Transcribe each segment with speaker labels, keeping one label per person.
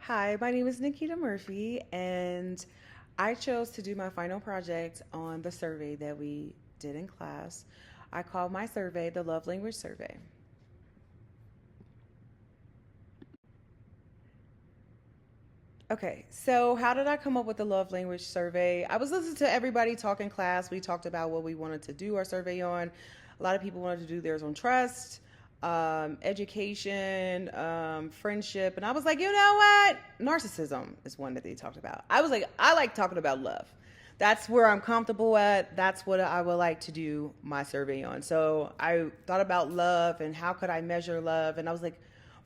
Speaker 1: Hi, my name is Nikita Murphy, and I chose to do my final project on the survey that we did in class. I called my survey the Love Language Survey. Okay, so how did I come up with the love language survey? I was listening to everybody talk in class. We talked about what we wanted to do our survey on. A lot of people wanted to do theirs on trust, education, friendship. And I was like, you know what? Narcissism is one that they talked about. I was like, I like talking about love. That's where I'm comfortable at. That's what I would like to do my survey on. So I thought about love and how could I measure love. And I was like,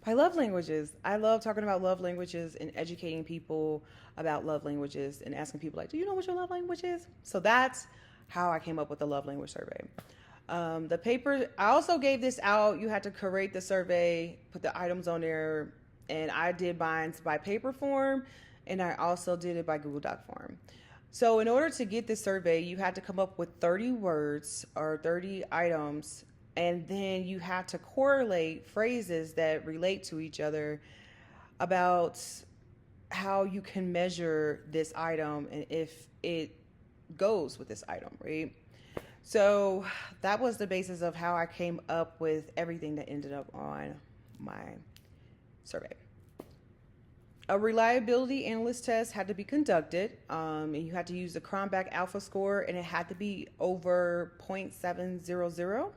Speaker 1: by love languages. I love talking about love languages and educating people about love languages and asking people like, do you know what your love language is? So that's how I came up with the love language survey. The paper, I also gave this out. You had to create the survey, put the items on there, and I did mine by paper form, and I also did it by Google Doc form. So in order to get this survey, you had to come up with 30 words or 30 items, and then you had to correlate phrases that relate to each other about how you can measure this item and if it goes with this item, right? So that was the basis of how I came up with everything that ended up on my survey. A reliability analyst test had to be conducted, and you had to use the Cronbach Alpha score, and it had to be over 0.700.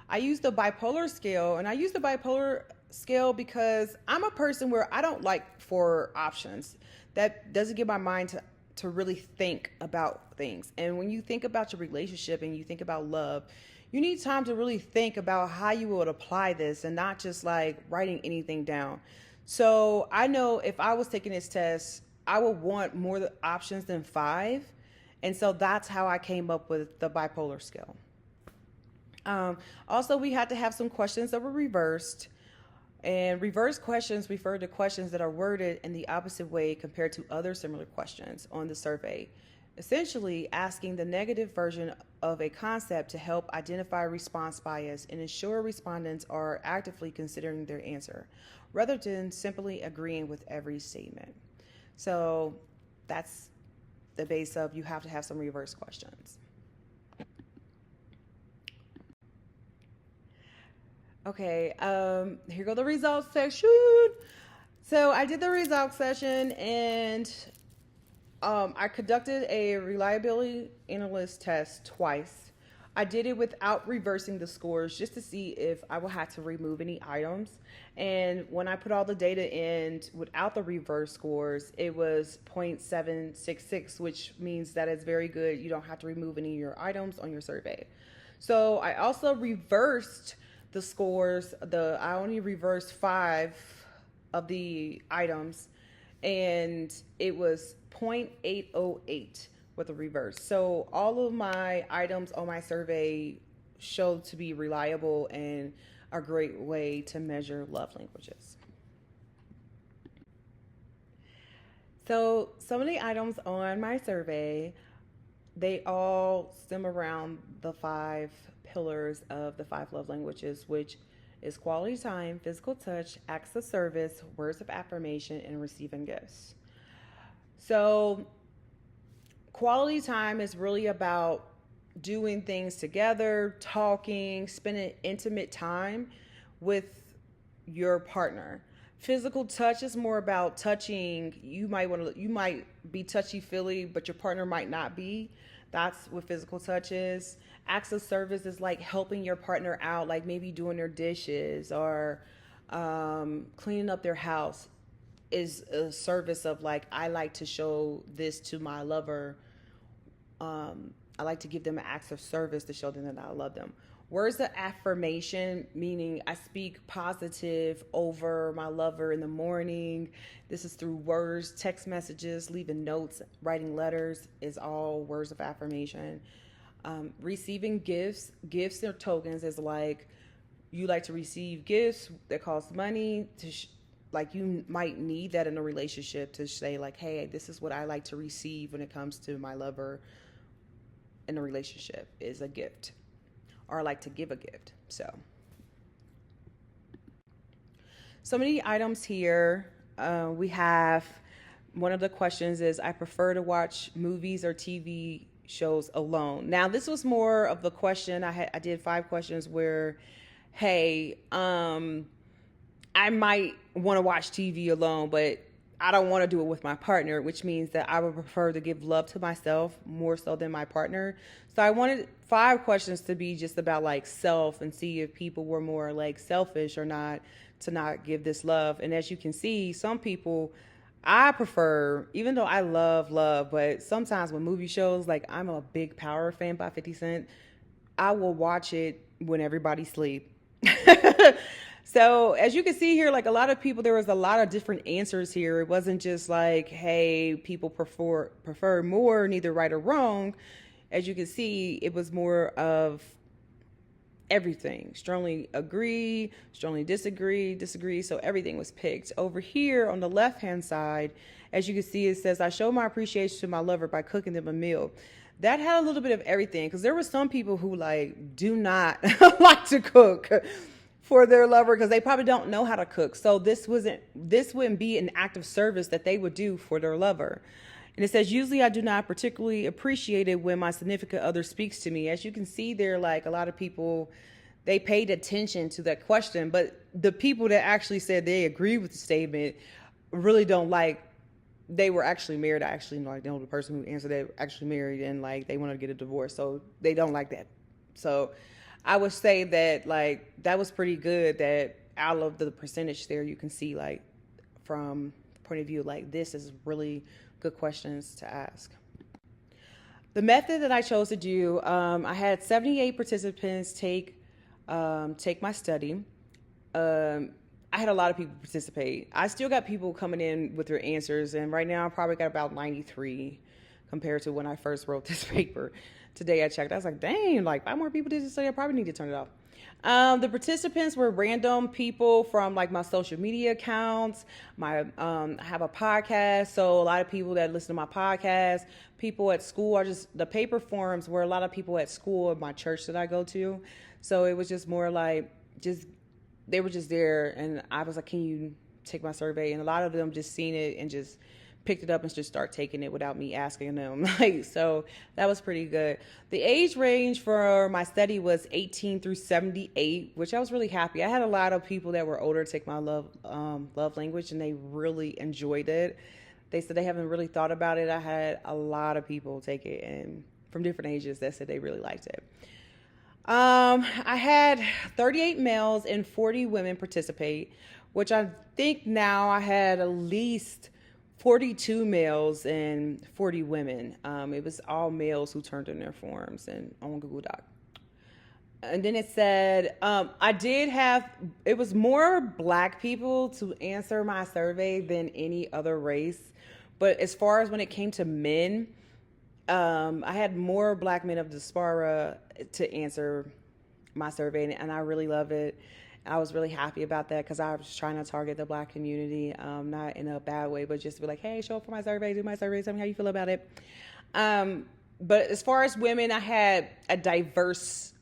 Speaker 1: I used the bipolar scale, and I use the bipolar scale because I'm a person where I don't like four options. That doesn't give my mind to really think about things. And when you think about your relationship and you think about love, you need time to really think about how you would apply this and not just like writing anything down. So I know if I was taking this test, I would want more options than five. And so that's how I came up with the bipolar scale. Also, we had to have some questions that were reversed. And reverse questions refer to questions that are worded in the opposite way compared to other similar questions on the survey, essentially asking the negative version of a concept to help identify response bias and ensure respondents are actively considering their answer, rather than simply agreeing with every statement. So that's the base of you have to have some reverse questions. Okay, here go the results section. So I did the results session and I conducted a reliability analyst test twice. I did it without reversing the scores just to see if I would have to remove any items. And when I put all the data in without the reverse scores, it was 0.766, which means that it's very good. You don't have to remove any of your items on your survey. So I also reversed the scores. I only reversed five of the items, and it was 0.808 with a reverse. So all of my items on my survey showed to be reliable and a great way to measure love languages. So some of the items on my survey, they all stem around the five pillars of the five love languages, which is quality time, physical touch, acts of service, words of affirmation, and receiving gifts. So, quality time is really about doing things together, talking, spending intimate time with your partner. Physical touch is more about touching. You might be touchy feely, but your partner might not be. That's what physical touch is. Acts of service is like helping your partner out, like maybe doing their dishes or cleaning up their house. Is a service of like I like to show this to my lover. I like to give them an act of service to show them that I love them. Words of affirmation, meaning I speak positive over my lover in the morning. This is through words, text messages, leaving notes, writing letters is all words of affirmation. Receiving gifts or tokens is like you like to receive gifts that cost money like you might need that in a relationship to say like, hey, this is what I like to receive when it comes to my lover in a relationship is a gift, or I like to give a gift. So some of the items here We have one of the questions is I prefer to watch movies or TV shows alone. Now, this was more of the question I did 5 questions where, hey, I might want to watch TV alone, but I don't want to do it with my partner, which means that I would prefer to give love to myself more so than my partner. So I wanted 5 questions to be just about like self and see if people were more like selfish or not to not give this love. And as you can see, some people I prefer, even though I love, but sometimes with movie shows, like I'm a big Power fan by 50 Cent, I will watch it when everybody sleep. So as you can see here, like a lot of people, there was a lot of different answers here. It wasn't just like, hey, people prefer more, neither right or wrong. As you can see, it was more of everything. Strongly agree, strongly disagree. So everything was picked. Over here on the left-hand side, as you can see, it says, I show my appreciation to my lover by cooking them a meal. That had a little bit of everything because there were some people who like do not like to cook for their lover because they probably don't know how to cook. So this wouldn't be an act of service that they would do for their lover. And it says, usually I do not particularly appreciate it when my significant other speaks to me. As you can see there, like a lot of people, they paid attention to that question, but the people that actually said they agree with the statement really don't like, they were actually married. I actually know the person who answered that actually married and like they want to get a divorce. So they don't like that. So I would say that like that was pretty good that out of the percentage there, you can see like from the point of view, like this is really good questions to ask. The method that I chose to do, I had 78 participants take my study. I had a lot of people participate. I still got people coming in with their answers, and right now I probably got about 93 compared to when I first wrote this paper. Today I checked. I was like, dang, like 5 more people did this study. I probably need to turn it off. The participants were random people from like my social media accounts. I have a podcast, so a lot of people that listen to my podcast, people at school are just the paper forums were a lot of people at school at my church that I go to. So it was just more like they were just there, and I was like, can you take my survey? And a lot of them just seen it and just picked it up and just start taking it without me asking them. Like, so that was pretty good. The age range for my study was 18 through 78, which I was really happy. I had a lot of people that were older take my love language, and they really enjoyed it. They said they haven't really thought about it. I had a lot of people take it, and from different ages that said they really liked it. I had 38 males and 40 women participate, which I think now I had at least 42 males and 40 women. It was all males who turned in their forms and on Google Doc. And then it said, it was more black people to answer my survey than any other race. But as far as when it came to men, I had more black men of diaspora to answer my survey, and I really love it. I was really happy about that because I was trying to target the black community, not in a bad way, but just to be like, hey, show up for my survey, do my survey, tell me how you feel about it. But as far as women, I had diverse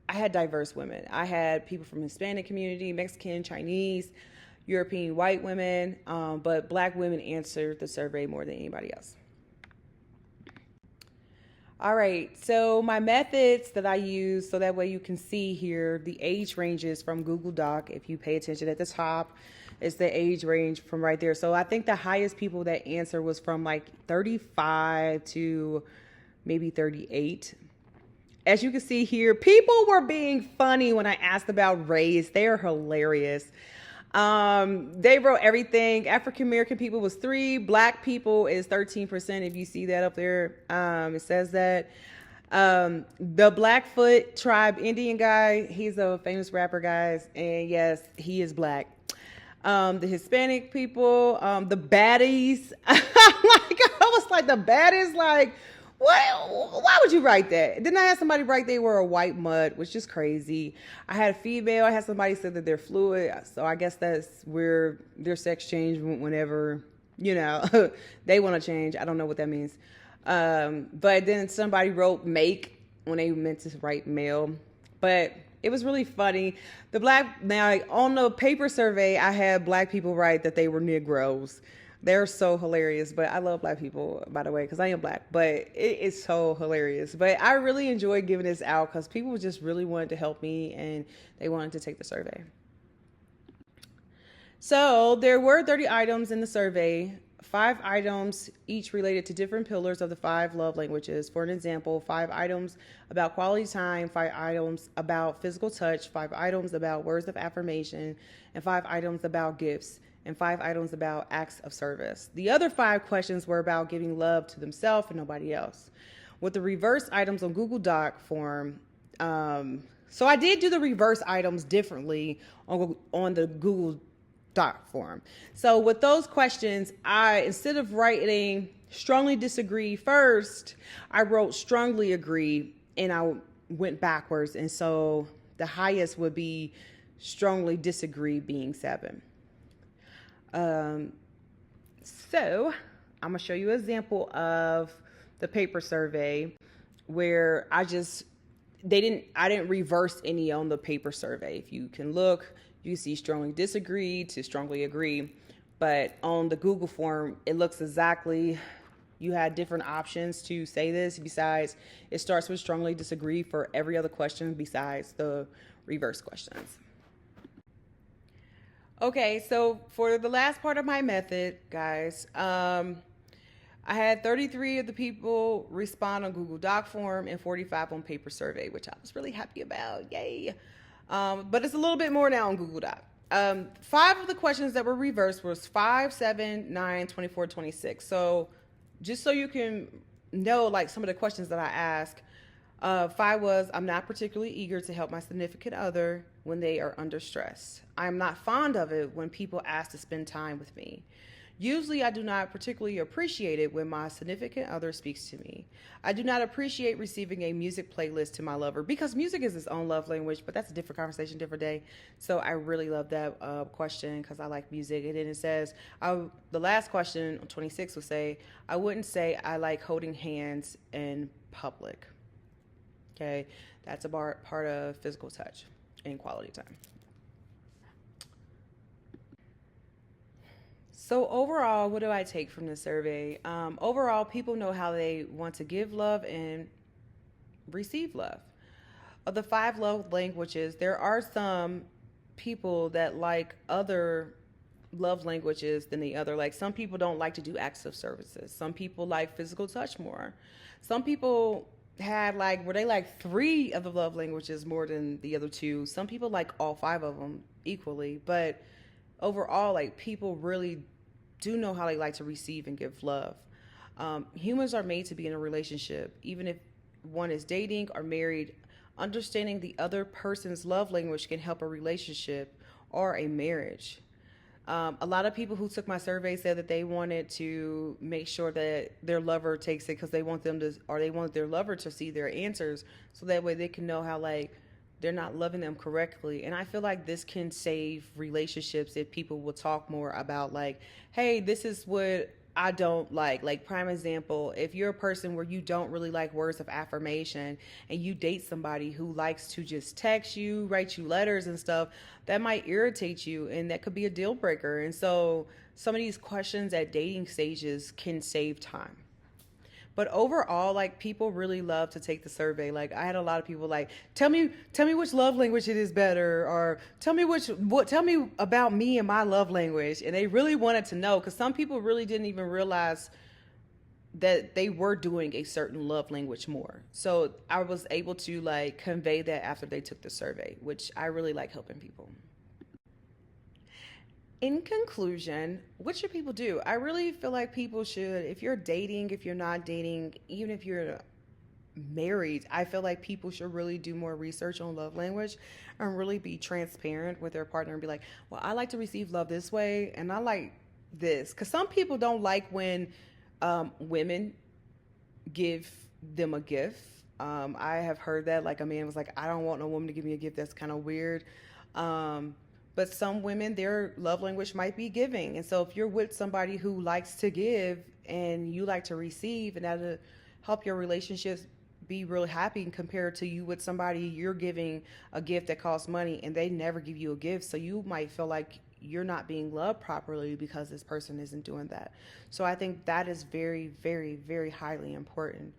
Speaker 1: women. I had people from Hispanic community, Mexican, Chinese, European white women, but black women answered the survey more than anybody else. All right, so my methods that I use, so that way you can see here the age ranges from Google Doc. If you pay attention at the top, it's the age range from right there. So I think the highest people that answer was from like 35 to maybe 38. As you can see here, people were being funny when I asked about race. They are hilarious. They wrote everything. African American people was 3, black people is 13%. If you see that up there, it says that. The Blackfoot tribe Indian guy, he's a famous rapper, guys, and yes, he is black. The Hispanic people, the baddies, I was like the baddies, like, what? Why would you write that? Then I had somebody write they were a white mutt, which is crazy. I had a female. I had somebody say that they're fluid. So I guess that's where their sex change whenever, they want to change. I don't know what that means. But then somebody wrote make when they meant to write male. But It was really funny. Now on the paper survey, I had black people write that they were Negroes. They're so hilarious, but I love black people, by the way, because I am black, but it is so hilarious. But I really enjoyed giving this out because people just really wanted to help me and they wanted to take the survey. So there were 30 items in the survey, 5 items each related to different pillars of the 5 love languages. For an example, 5 items about quality time, 5 items about physical touch, 5 items about words of affirmation, and 5 items about gifts, and 5 items about acts of service. The other 5 questions were about giving love to themselves and nobody else. With the reverse items on Google Doc form, so I did do the reverse items differently on the Google Doc form. So with those questions, instead of writing strongly disagree first, I wrote strongly agree and I went backwards. And so the highest would be strongly disagree being 7. So I'm gonna show you an example of the paper survey where I didn't reverse any on the paper survey. If you can look, you see strongly disagree to strongly agree. But on the Google form, it looks exactly, you had different options to say this. Besides, it starts with strongly disagree for every other question besides the reverse questions. Okay, so for the last part of my method, guys, I had 33 of the people respond on Google Doc form and 45 on paper survey, which I was really happy about. Yay. But it's a little bit more now on Google Doc. 5 of the questions that were reversed was 5, 7, 9, 24, 26. So just so you can know, like, some of the questions that I ask, 5 was, I'm not particularly eager to help my significant other when they are under stress. I'm not fond of it when people ask to spend time with me. Usually, I do not particularly appreciate it when my significant other speaks to me. I do not appreciate receiving a music playlist to my lover because music is his own love language, but that's a different conversation, different day. So I really love that question because I like music. And then it says, the last question, 26, will say, I wouldn't say I like holding hands in public. Okay, that's a part of physical touch and quality time. So overall, what do I take from this survey? Overall, people know how they want to give love and receive love. Of the 5 love languages, there are some people that like other love languages than the other. Like, some people don't like to do acts of services. Some people like physical touch more. Some people were they like 3 of the love languages more than the other 2. Some people like all 5 of them equally. But overall, like, people really do know how they like to receive and give love. Humans are made to be in a relationship, even if one is dating or married. Understanding the other person's love language can help a relationship or a marriage. A lot of people who took my survey said that they wanted to make sure that their lover takes it because they want their lover to see their answers, so that way they can know how, like, they're not loving them correctly. And I feel like this can save relationships if people will talk more about, like, hey, this is what I don't like. Like, prime example, if you're a person where you don't really like words of affirmation and you date somebody who likes to just text you, write you letters and stuff, that might irritate you and that could be a deal breaker. And so some of these questions at dating stages can save time. But overall, like, people really love to take the survey. Like, I had a lot of people like, tell me which love language it is better, or tell me about me and my love language. And they really wanted to know, because some people really didn't even realize that they were doing a certain love language more. So I was able to, like, convey that after they took the survey, which I really like helping people. In conclusion, what should people do? I really feel like people should, if you're dating, if you're not dating, even if you're married, I feel like people should really do more research on love language and really be transparent with their partner and be like, well, I like to receive love this way and I like this. Because some people don't like when women give them a gift. I have heard that, like, a man was like, I don't want no woman to give me a gift. That's kind of weird. But some women, their love language might be giving. And so if you're with somebody who likes to give and you like to receive, and that'll help your relationships be really happy compared to you with somebody you're giving a gift that costs money and they never give you a gift. So you might feel like you're not being loved properly because this person isn't doing that. So I think that is very, very, very highly important.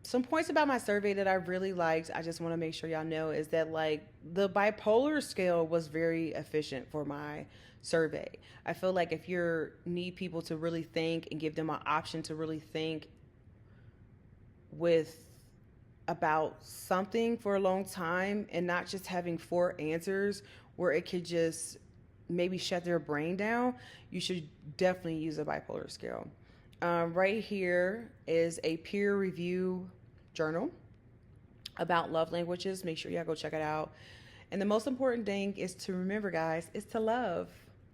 Speaker 1: Some points about my survey that I really liked, I just want to make sure y'all know, is that like the bipolar scale was very efficient for my survey. I feel like if you need people to really think and give them an option to really think with about something for a long time and not just having four answers where it could just maybe shut their brain down, you should definitely use a bipolar scale. Right here is a peer review journal about love languages. Make sure y'all go check it out. And the most important thing is to remember, guys, is to love.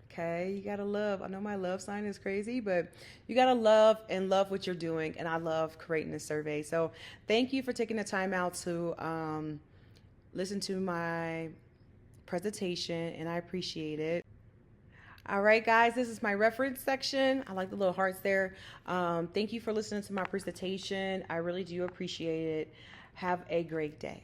Speaker 1: Okay, you gotta love. I know my love sign is crazy, but you gotta love and love what you're doing. And I love creating this survey. So thank you for taking the time out to listen to my presentation, and I appreciate it. All right, guys, this is my reference section. I like the little hearts there. Thank you for listening to my presentation. I really do appreciate it. Have a great day.